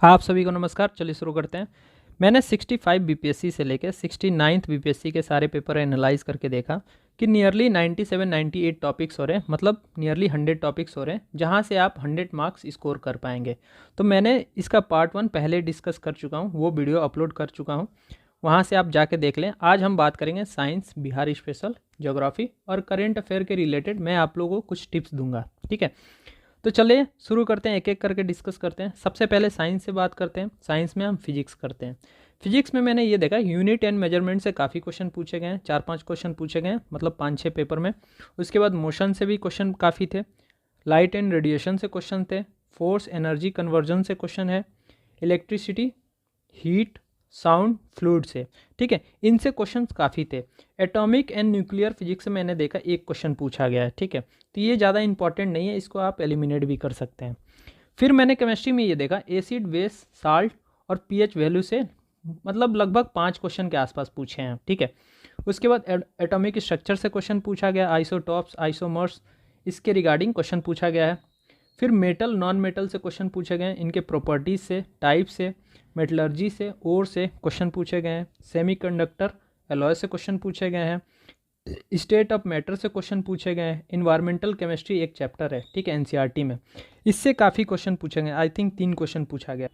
आप सभी को नमस्कार। चलिए शुरू करते हैं। मैंने 65 बीपीएससी से लेकर 69th बीपीएससी के सारे पेपर एनालाइज करके देखा कि नियरली 97-98 टॉपिक्स हो रहे हैं, मतलब नियरली 100 टॉपिक्स हो रहे हैं जहां से आप 100 मार्क्स स्कोर कर पाएंगे। तो मैंने इसका पार्ट 1 पहले डिस्कस कर चुका हूं, वो वीडियो अपलोड कर चुका हूं, वहां से आप जाके देख लें। आज हम बात करेंगे साइंस, बिहार स्पेशल, ज्योग्राफी और करेंट अफेयर के रिलेटेड मैं आप लोगों को कुछ टिप्स दूंगा। ठीक है, तो चलिए शुरू करते हैं, एक एक करके डिस्कस करते हैं। सबसे पहले साइंस से बात करते हैं। साइंस में हम फिजिक्स करते हैं। फिजिक्स में मैंने ये देखा यूनिट एंड मेजरमेंट से काफ़ी क्वेश्चन पूछे गए हैं, 4-5 क्वेश्चन पूछे गए हैं, मतलब 5-6 पेपर में। उसके बाद मोशन से भी क्वेश्चन काफ़ी थे, लाइट एंड रेडिएशन से क्वेश्चन थे, फोर्स एनर्जी कन्वर्जन से क्वेश्चन है, इलेक्ट्रिसिटी, हीट, साउंड, फ्लूइड से। ठीक है, इनसे क्वेश्चंस काफ़ी थे। एटॉमिक एंड न्यूक्लियर फिजिक्स से मैंने देखा एक क्वेश्चन पूछा गया है। ठीक है, तो ये ज़्यादा इंपॉर्टेंट नहीं है, इसको आप एलिमिनेट भी कर सकते हैं। फिर मैंने केमिस्ट्री में ये देखा एसिड, बेस, साल्ट और पीएच वैल्यू से मतलब लगभग 5 क्वेश्चन के आसपास पूछे हैं। ठीक है, उसके बाद एटॉमिक स्ट्रक्चर से क्वेश्चन पूछा गया, आइसोटॉप्स, आइसोमर्स, इसके रिगार्डिंग क्वेश्चन पूछा गया है। फिर मेटल, नॉन मेटल से क्वेश्चन पूछे गए हैं, इनके प्रॉपर्टीज से, टाइप से, मेटलर्जी से, ओर से क्वेश्चन पूछे गए हैं। सेमीकंडक्टर, एलॉय से क्वेश्चन पूछे गए हैं। स्टेट ऑफ मैटर से क्वेश्चन पूछे गए हैं। इन्वायरमेंटल केमिस्ट्री एक चैप्टर है, ठीक है, एनसीईआरटी में, इससे काफ़ी क्वेश्चन पूछे गए। आई थिंक 3 क्वेश्चन पूछा गया।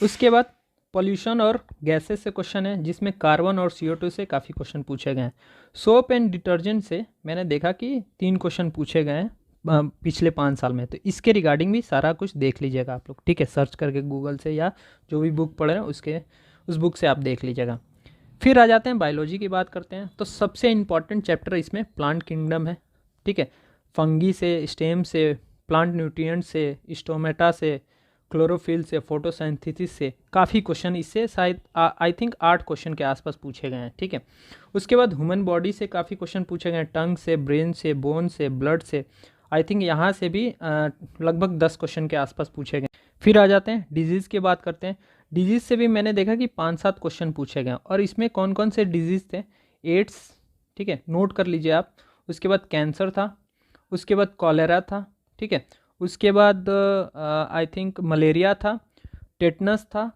उसके बाद पॉल्यूशन और गैसेस से क्वेश्चन है, जिसमें कार्बन और CO2 से काफ़ी क्वेश्चन पूछे गए हैं। सोप एंड डिटर्जेंट से मैंने देखा कि 3 क्वेश्चन पूछे गए हैं पिछले 5 साल में। तो इसके रिगार्डिंग भी सारा कुछ देख लीजिएगा आप लोग, ठीक है, सर्च करके गूगल से या जो भी बुक पढ़ रहे हैं उस बुक से आप देख लीजिएगा। फिर आ जाते हैं बायोलॉजी की बात करते हैं। तो सबसे इम्पॉर्टेंट चैप्टर इसमें प्लांट किंगडम है। ठीक है, फंगी से, स्टेम से, प्लांट न्यूट्रिएंट से, स्टोमेटा से, क्लोरोफिल से, फोटोसिंथेसिस से काफ़ी क्वेश्चन इससे शायद आई थिंक 8 क्वेश्चन के आसपास पूछे गए हैं। ठीक है, उसके बाद ह्यूमन बॉडी से काफ़ी क्वेश्चन पूछे गए हैं, टंग से, ब्रेन से, बोन से, ब्लड से। आई थिंक यहाँ से भी लगभग 10 क्वेश्चन के आसपास पूछे गए। फिर आ जाते हैं डिजीज़ की बात करते हैं। डिजीज़ से भी मैंने देखा कि 5-7 क्वेश्चन पूछे गए, और इसमें कौन कौन से डिजीज़ थे। एड्स, ठीक है, नोट कर लीजिए आप। उसके बाद कैंसर था, उसके बाद कॉलेरा था, ठीक है, उसके बाद आई थिंक मलेरिया था, टेटनस था,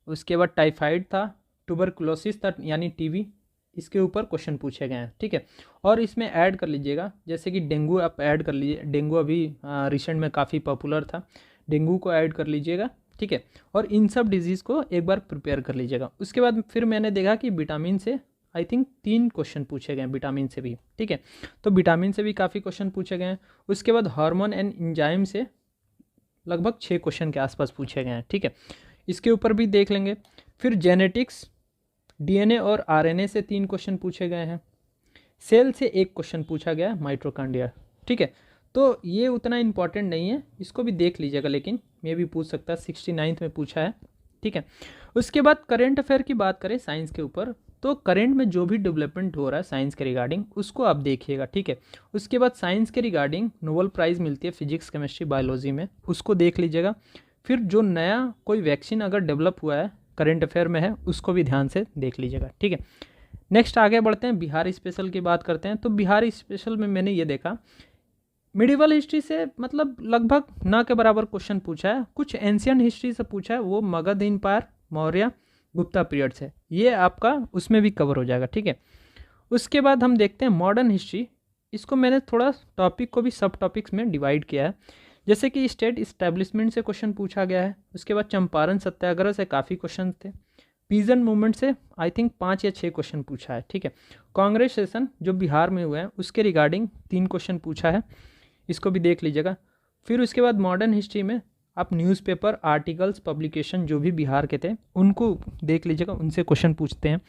उसके बाद टाइफाइड था, ट्यूबरकुलोसिस था यानी टीबी, इसके ऊपर क्वेश्चन पूछे गए हैं। ठीक है, और इसमें ऐड कर लीजिएगा जैसे कि डेंगू आप ऐड कर लीजिए। डेंगू अभी रिसेंट में काफ़ी पॉपुलर था, डेंगू को ऐड कर लीजिएगा। ठीक है, और इन सब डिजीज़ को एक बार प्रिपेयर कर लीजिएगा। उसके बाद फिर मैंने देखा कि विटामिन से आई थिंक 3 क्वेश्चन पूछे गए विटामिन से भी। ठीक है, तो विटामिन से भी काफ़ी क्वेश्चन पूछे गए हैं। उसके बाद हार्मोन एंड एंजाइम से लगभग 6 क्वेश्चन के आसपास पूछे गए हैं। ठीक है, इसके ऊपर भी देख लेंगे। फिर जेनेटिक्स, DNA और RNA से 3 क्वेश्चन पूछे गए हैं। सेल से 1 क्वेश्चन पूछा गया, माइटोकॉन्ड्रिया। ठीक है, तो ये उतना इंपॉर्टेंट नहीं है, इसको भी देख लीजिएगा, लेकिन मैं भी पूछ सकता है, 69th में पूछा है। ठीक है, उसके बाद करेंट अफेयर की बात करें साइंस के ऊपर, तो करेंट में जो भी डेवलपमेंट हो रहा है साइंस के रिगार्डिंग उसको आप देखिएगा। ठीक है, उसके बाद साइंस के रिगार्डिंग नोबेल प्राइज़ मिलती है फिजिक्स, केमिस्ट्री, बायोलॉजी में, उसको देख लीजिएगा। फिर जो नया कोई वैक्सीन अगर डेवलप हुआ है करेंट अफेयर में है, उसको भी ध्यान से देख लीजिएगा। ठीक है, नेक्स्ट आगे बढ़ते हैं, बिहार स्पेशल की बात करते हैं। तो बिहार स्पेशल में मैंने ये देखा मिडिवल हिस्ट्री से मतलब लगभग न के बराबर क्वेश्चन पूछा है। कुछ एंशियंट हिस्ट्री से पूछा है, वो मगध एम्पायर, मौर्य, गुप्ता पीरियड से, ये आपका उसमें भी कवर हो जाएगा। ठीक है, उसके बाद हम देखते हैं मॉडर्न हिस्ट्री। इसको मैंने थोड़ा टॉपिक को भी सब टॉपिक्स में डिवाइड किया है, जैसे कि स्टेट इस्टेब्लिशमेंट से क्वेश्चन पूछा गया है। उसके बाद चंपारण सत्याग्रह से काफ़ी क्वेश्चन थे। पीजन मूवमेंट से आई थिंक 5 या 6 क्वेश्चन पूछा है। ठीक है, कांग्रेस सेशन जो बिहार में हुआ है उसके रिगार्डिंग 3 क्वेश्चन पूछा है, इसको भी देख लीजिएगा। फिर उसके बाद मॉडर्न हिस्ट्री में आप न्यूज़पेपर, आर्टिकल्स, पब्लिकेशन जो भी बिहार के थे उनको देख लीजिएगा, उनसे क्वेश्चन पूछते हैं।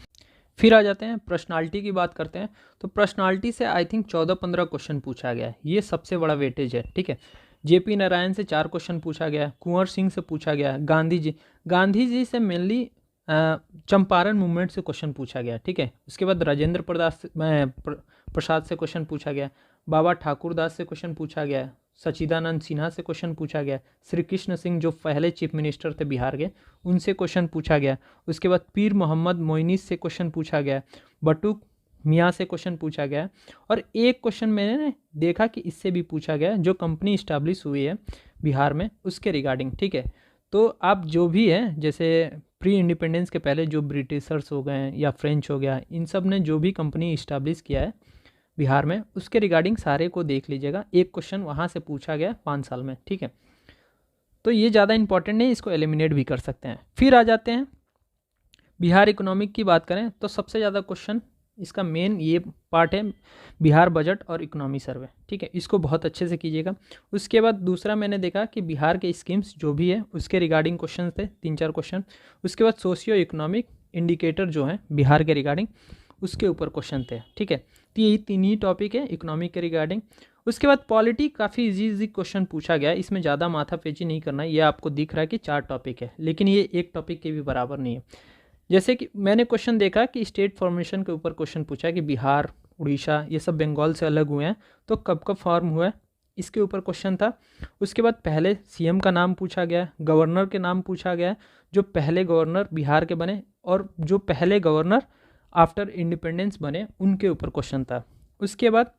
फिर आ जाते हैं पर्सनालिटी की बात करते हैं। तो पर्सनालिटी से आई थिंक 14-15 क्वेश्चन पूछा गया है, ये सबसे बड़ा वेटेज है। ठीक है, JP नारायण से 4 क्वेश्चन पूछा गया, कुंवर सिंह से पूछा गया, गांधी जी से मेनली चंपारण मूवमेंट से क्वेश्चन पूछा गया। ठीक है, उसके बाद राजेंद्र प्रसाद से क्वेश्चन पूछा गया, बाबा ठाकुर दास से क्वेश्चन पूछा गया, सच्चिदानंद सिन्हा से क्वेश्चन पूछा गया, श्री कृष्ण सिंह जो पहले चीफ मिनिस्टर थे बिहार के, उनसे क्वेश्चन पूछा गया। उसके बाद पीर मोहम्मद मोइनीस से क्वेश्चन पूछा गया, बटुक मियाँ से क्वेश्चन पूछा गया, और एक क्वेश्चन मैंने देखा कि इससे भी पूछा गया जो कंपनी इस्टेब्लिश हुई है बिहार में उसके रिगार्डिंग। ठीक है, तो आप जो भी है, जैसे प्री इंडिपेंडेंस के पहले जो ब्रिटिशर्स हो गए या फ्रेंच हो गया, इन सब ने जो भी कंपनी इस्टेब्लिश किया है बिहार में, उसके रिगार्डिंग सारे को देख लीजिएगा। एक क्वेश्चन वहाँ से पूछा गया 5 साल में, ठीक है। तो ये ज़्यादा इंपॉर्टेंट नहीं, इसको एलिमिनेट भी कर सकते हैं। फिर आ जाते हैं बिहार इकोनॉमिक की बात करें तो सबसे ज़्यादा क्वेश्चन इसका मेन ये पार्ट है बिहार बजट और इकोनॉमी सर्वे, ठीक है। इसको बहुत अच्छे से कीजिएगा। उसके बाद दूसरा मैंने देखा कि बिहार के स्कीम्स जो भी है उसके रिगार्डिंग क्वेश्चन थे 3-4 क्वेश्चन। उसके बाद सोशियो इकोनॉमिक इंडिकेटर जो है बिहार के रिगार्डिंग, उसके ऊपर क्वेश्चन थे, ठीक है। तो यही 3 ही टॉपिक है इकोनॉमिक के रिगार्डिंग। उसके बाद पॉलिटी काफ़ी इजी क्वेश्चन पूछा गया है, इसमें ज़्यादा माथापेची नहीं करना है। ये आपको दिख रहा है कि 4 टॉपिक है, लेकिन ये एक टॉपिक के भी बराबर नहीं है। जैसे कि मैंने क्वेश्चन देखा कि स्टेट फॉर्मेशन के ऊपर क्वेश्चन पूछा कि बिहार, उड़ीसा ये सब बंगाल से अलग हुए हैं, तो कब कब फॉर्म हुआ है, इसके ऊपर क्वेश्चन था। उसके बाद पहले सीएम का नाम पूछा गया, गवर्नर के नाम पूछा गया, जो पहले गवर्नर बिहार के बने और जो पहले गवर्नर आफ्टर इंडिपेंडेंस बने उनके ऊपर क्वेश्चन था। उसके बाद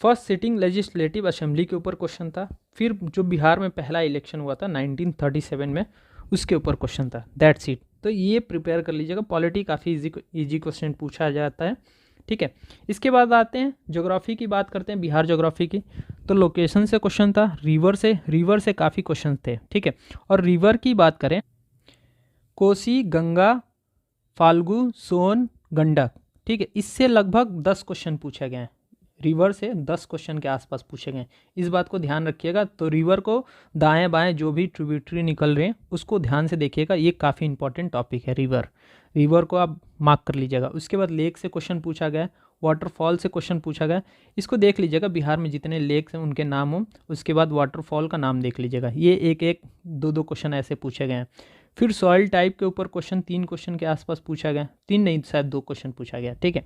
फर्स्ट सिटिंग लेजिस्लेटिव असेंबली के ऊपर क्वेश्चन था। फिर जो बिहार में पहला इलेक्शन हुआ था 1937 में, उसके ऊपर क्वेश्चन था। That's it. तो ये प्रिपेयर कर लीजिएगा। पॉलिटी काफ़ी इजी क्वेश्चन पूछा जाता है, ठीक है। इसके बाद आते हैं ज्योग्राफी की बात करते हैं, बिहार ज्योग्राफी की। तो लोकेशन से क्वेश्चन था, रिवर से काफ़ी क्वेश्चन थे, ठीक है। और रिवर की बात करें, कोसी, गंगा, फाल्गु, सोन, गंडक, ठीक है। इससे लगभग 10 क्वेश्चन पूछे गए हैं। रिवर से 10 क्वेश्चन के आसपास पूछे गए, इस बात को ध्यान रखिएगा। तो रिवर को दाएं बाएं जो भी ट्रिब्यूटरी निकल रहे हैं उसको ध्यान से देखिएगा, ये काफ़ी इंपॉर्टेंट टॉपिक है रिवर को आप मार्क कर लीजिएगा। उसके बाद लेक से क्वेश्चन पूछा गया, वाटरफॉल से क्वेश्चन पूछा गया, इसको देख लीजिएगा। बिहार में जितने लेक्स हैं उनके नाम हो, उसके बाद वाटरफॉल का नाम देख लीजिएगा। ये एक 2 क्वेश्चन ऐसे पूछे गए हैं। फिर सॉइल टाइप के ऊपर क्वेश्चन 3 क्वेश्चन के आसपास पूछा गया, 3 नहीं शायद 2 क्वेश्चन पूछा गया, ठीक है।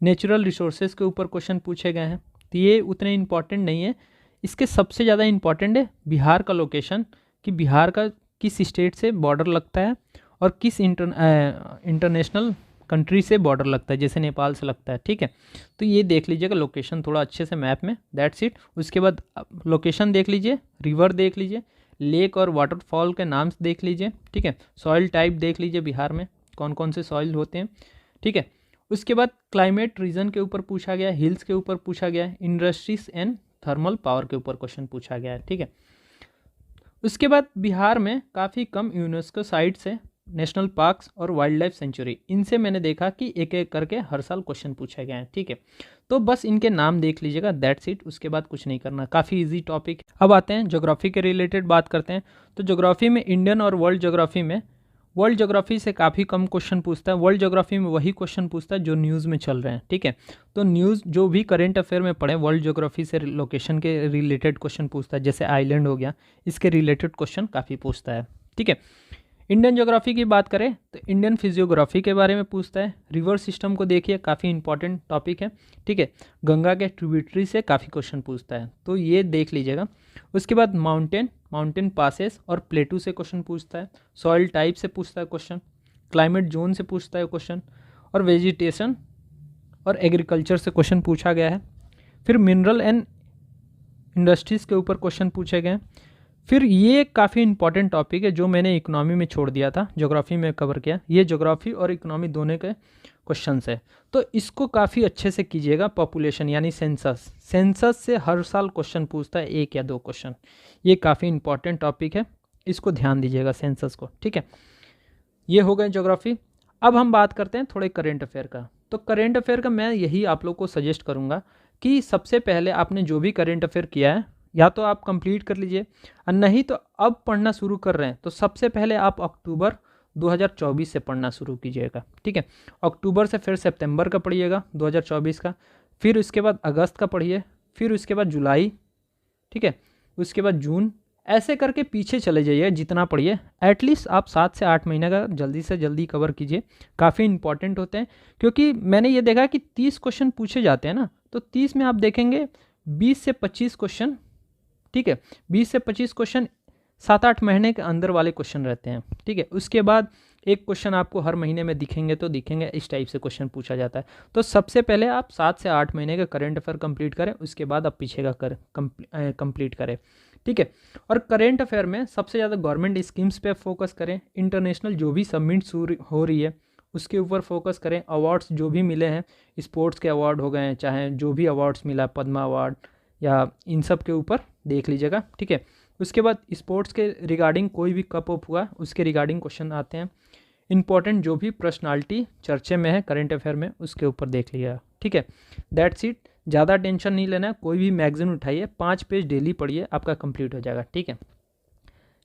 नेचुरल रिसोर्सेज के ऊपर क्वेश्चन पूछे गए हैं, तो ये उतने इंपॉर्टेंट नहीं है। इसके सबसे ज़्यादा इंपॉर्टेंट है बिहार का लोकेशन, कि बिहार का किस स्टेट से बॉर्डर लगता है और किस इंटरनेशनल कंट्री से बॉर्डर लगता है, जैसे नेपाल से लगता है, ठीक है। तो ये देख लीजिएगा लोकेशन थोड़ा अच्छे से मैप में। That's it. उसके बाद लोकेशन देख लीजिए, रिवर देख लीजिए, लेक और वाटरफॉल के नाम देख लीजिए, ठीक है। सॉइल टाइप देख लीजिए बिहार में कौन कौन से सॉइल होते हैं, ठीक है। उसके बाद क्लाइमेट रीजन के ऊपर पूछा गया, हिल्स के ऊपर पूछा गया, इंडस्ट्रीज एंड थर्मल पावर के ऊपर क्वेश्चन पूछा गया है, ठीक है। उसके बाद बिहार में काफ़ी कम यूनेस्को साइट्स है, नेशनल पार्क्स और वाइल्ड लाइफ सेंचुरी, इनसे मैंने देखा कि एक एक करके हर साल क्वेश्चन पूछे गए हैं, ठीक है। तो बस इनके नाम देख लीजिएगा, दैट्स इट। उसके बाद कुछ नहीं करना, काफ़ी इजी टॉपिक। अब आते हैं ज्योग्राफी के रिलेटेड बात करते हैं। तो ज्योग्राफी में इंडियन और वर्ल्ड ज्योग्राफी में, वर्ल्ड ज्योग्राफी से काफ़ी कम क्वेश्चन पूछता है। वर्ल्ड ज्योग्राफी में वही क्वेश्चन पूछता है जो न्यूज़ में चल रहे हैं, ठीक है। तो न्यूज़ जो भी करेंट अफेयर में पढ़े, वर्ल्ड ज्योग्राफी से लोकेशन के रिलेटेड क्वेश्चन पूछता है, जैसे आइलैंड हो गया, इसके रिलेटेड क्वेश्चन काफ़ी पूछता है, ठीक है। इंडियन ज्योग्राफी की बात करें तो इंडियन फिजियोग्राफी के बारे में पूछता है। रिवर सिस्टम को देखिए, काफ़ी इंपॉर्टेंट टॉपिक है, ठीक है। गंगा के ट्रिब्यूटरी से काफ़ी क्वेश्चन पूछता है, तो ये देख लीजिएगा। उसके बाद माउंटेन पासेस और प्लेटू से क्वेश्चन पूछता है। सॉइल टाइप से पूछता है क्वेश्चन, क्लाइमेट जोन से पूछता है क्वेश्चन, और वेजिटेशन और एग्रीकल्चर से क्वेश्चन पूछा गया है। फिर मिनरल एंड इंडस्ट्रीज़ के ऊपर क्वेश्चन पूछे गए। फिर ये काफ़ी इंपॉर्टेंट टॉपिक है जो मैंने इकोनॉमी में छोड़ दिया था, ज्योग्राफी में कवर किया। ये ज्योग्राफी और इकोनॉमी दोनों के क्वेश्चंस है, तो इसको काफ़ी अच्छे से कीजिएगा। पॉपुलेशन यानी सेंसस से हर साल क्वेश्चन पूछता है, 1 या 2 क्वेश्चन। ये काफ़ी इंपॉर्टेंट टॉपिक है, इसको ध्यान दीजिएगा सेंसस को, ठीक है। ये हो गए ज्योग्राफी। अब हम बात करते हैं थोड़े करेंट अफेयर का। तो करेंट अफेयर का मैं यही आप लोग को सजेस्ट करूँगा कि सबसे पहले आपने जो भी करेंट अफेयर किया है या तो आप कंप्लीट कर लीजिए, और नहीं तो अब पढ़ना शुरू कर रहे हैं तो सबसे पहले आप अक्टूबर 2024 से पढ़ना शुरू कीजिएगा, ठीक है। अक्टूबर से फिर सितंबर का पढ़िएगा 2024 का, फिर उसके बाद अगस्त का पढ़िए, फिर उसके बाद जुलाई, ठीक है, उसके बाद जून, ऐसे करके पीछे चले जाइए जितना पढ़िए। एटलीस्ट आप 7 से 8 महीने का जल्दी से जल्दी कवर कीजिए, काफ़ी इंपॉर्टेंट होते हैं। क्योंकि मैंने ये देखा कि 30 क्वेश्चन पूछे जाते हैं ना, तो 30 में आप देखेंगे 20 से 25 क्वेश्चन, ठीक है, 20 से 25 क्वेश्चन 7-8 महीने के अंदर वाले क्वेश्चन रहते हैं, ठीक है। उसके बाद एक क्वेश्चन आपको हर महीने में दिखेंगे, तो दिखेंगे इस टाइप से क्वेश्चन पूछा जाता है। तो सबसे पहले आप 7 से 8 महीने का करंट अफेयर कंप्लीट करें, उसके बाद आप पीछे का कंप्लीट करें, ठीक है। और करेंट अफेयर में सबसे ज़्यादा गवर्नमेंट स्कीम्स पे फोकस करें, इंटरनेशनल जो भी सबमिट हो रही है उसके ऊपर फोकस करें, अवार्ड्स जो भी मिले हैं, स्पोर्ट्स के अवार्ड हो गए हैं, चाहे जो भी अवार्ड्स मिला, पद्मा अवार्ड या इन सब के ऊपर देख लीजिएगा, ठीक है। उसके बाद स्पोर्ट्स के रिगार्डिंग कोई भी कप अप हुआ उसके रिगार्डिंग क्वेश्चन आते हैं, इंपॉर्टेंट जो भी पर्सनालिटी चर्चे में है करेंट अफेयर में उसके ऊपर देख लिया, ठीक है। दैट्स इट, ज़्यादा टेंशन नहीं लेना है, कोई भी मैगजीन उठाइए, 5 पेज डेली पढ़िए, आपका कंप्लीट हो जाएगा, ठीक है।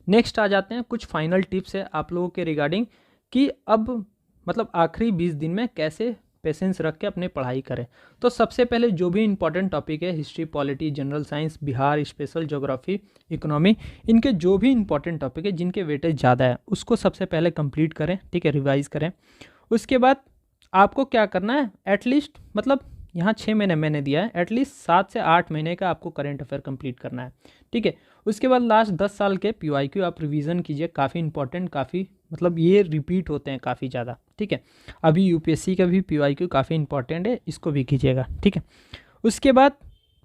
नेक्स्ट आ जाते हैं, कुछ फाइनल टिप्स है आप लोगों के रिगार्डिंग कि अब मतलब आखिरी 20 दिन में कैसे पेशेंस रख के अपनी पढ़ाई करें। तो सबसे पहले जो भी इंपॉर्टेंट टॉपिक है, history, polity, general science, Bihar special, geography, economy, इनके जो भी इंपॉर्टेंट टॉपिक है जिनके वेटेज ज़्यादा है उसको सबसे पहले कंप्लीट करें, ठीक है, रिवाइज करें। उसके बाद आपको क्या करना है, एटलीस्ट मतलब यहाँ 6 महीने मैंने दिया है, एटलीस्ट 7 से 8 महीने का आपको करेंट अफेयर कंप्लीट करना है, ठीक है। उसके बाद लास्ट 10 साल के PYQ आप रिवीजन कीजिए, काफ़ी इंपॉर्टेंट, काफ़ी मतलब ये रिपीट होते हैं काफ़ी ज़्यादा, ठीक है। अभी UPSC का भी PYQ काफ़ी इंपॉर्टेंट है, इसको भी कीजिएगा, ठीक है। उसके बाद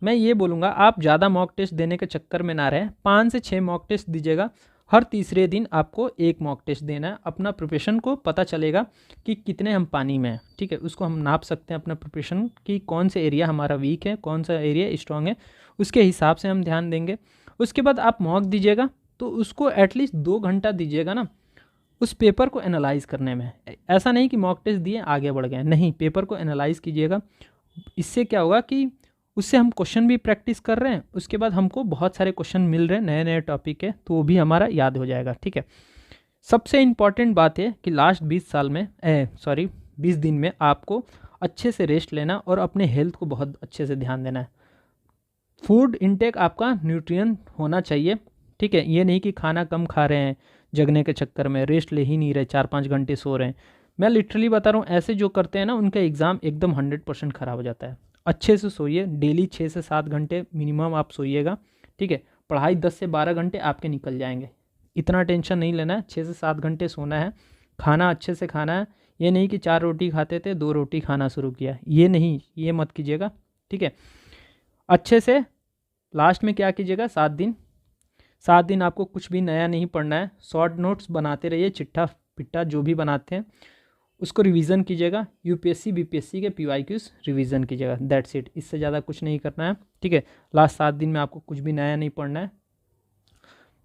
मैं ये बोलूँगा आप ज़्यादा मॉक टेस्ट देने के चक्कर में ना रहें, 5 से 6 मॉक टेस्ट दीजिएगा, हर तीसरे दिन आपको एक मॉक टेस्ट देना है। अपना प्रिपरेशन को पता चलेगा कि कितने हम पानी में हैं, ठीक है, उसको हम नाप सकते हैं अपना प्रिपरेशन कि कौन सा एरिया हमारा वीक है, कौन सा एरिया स्ट्रांग है, उसके हिसाब से हम ध्यान देंगे। उसके बाद आप मॉक दीजिएगा तो उसको एटलीस्ट 2 घंटा दीजिएगा ना उस पेपर को एनालाइज करने में। ऐसा नहीं कि मॉक टेस्ट दिए आगे बढ़ गए, नहीं, पेपर को एनालाइज कीजिएगा। इससे क्या होगा कि उससे हम क्वेश्चन भी प्रैक्टिस कर रहे हैं, उसके बाद हमको बहुत सारे क्वेश्चन मिल रहे हैं, नए नए टॉपिक के, तो वो भी हमारा याद हो जाएगा, ठीक है। सबसे इम्पॉर्टेंट बात है कि लास्ट 20 दिन में आपको अच्छे से रेस्ट लेना और अपने हेल्थ को बहुत अच्छे से ध्यान देना है। फूड इनटेक आपका न्यूट्रिएंट होना चाहिए, ठीक है, ये नहीं कि खाना कम खा रहे हैं जगने के चक्कर में, रेस्ट ले ही नहीं रहे, 4-5 घंटे सो रहे हैं। मैं लिटरली बता रहा हूँ, ऐसे जो करते हैं ना उनका एग्ज़ाम एकदम 100% ख़राब हो जाता है। अच्छे से सोइए, डेली 6 से 7 घंटे मिनिमम आप सोइएगा, ठीक है। पढ़ाई 10 से 12 घंटे आपके निकल जाएंगे, इतना टेंशन नहीं लेना है, 6 से 7 घंटे सोना है, खाना अच्छे से खाना है। ये नहीं कि 4 रोटी खाते थे 2 रोटी खाना शुरू किया, ये नहीं, ये मत कीजिएगा, ठीक है। अच्छे से लास्ट में क्या कीजिएगा, 7 दिन आपको कुछ भी नया नहीं पढ़ना है, शॉर्ट नोट्स बनाते रहिए, चिट्ठा पिट्टा जो भी बनाते हैं उसको रिवीजन कीजिएगा, UPSC BPSC के PYQs रिवीजन कीजिएगा, दैट्स इट, इससे ज़्यादा कुछ नहीं करना है, ठीक है। लास्ट 7 दिन में आपको कुछ भी नया नहीं पढ़ना है।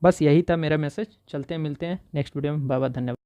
बस यही था मेरा मैसेज, चलते हैं, मिलते हैं नेक्स्ट वीडियो में, बाय बाय, धन्यवाद।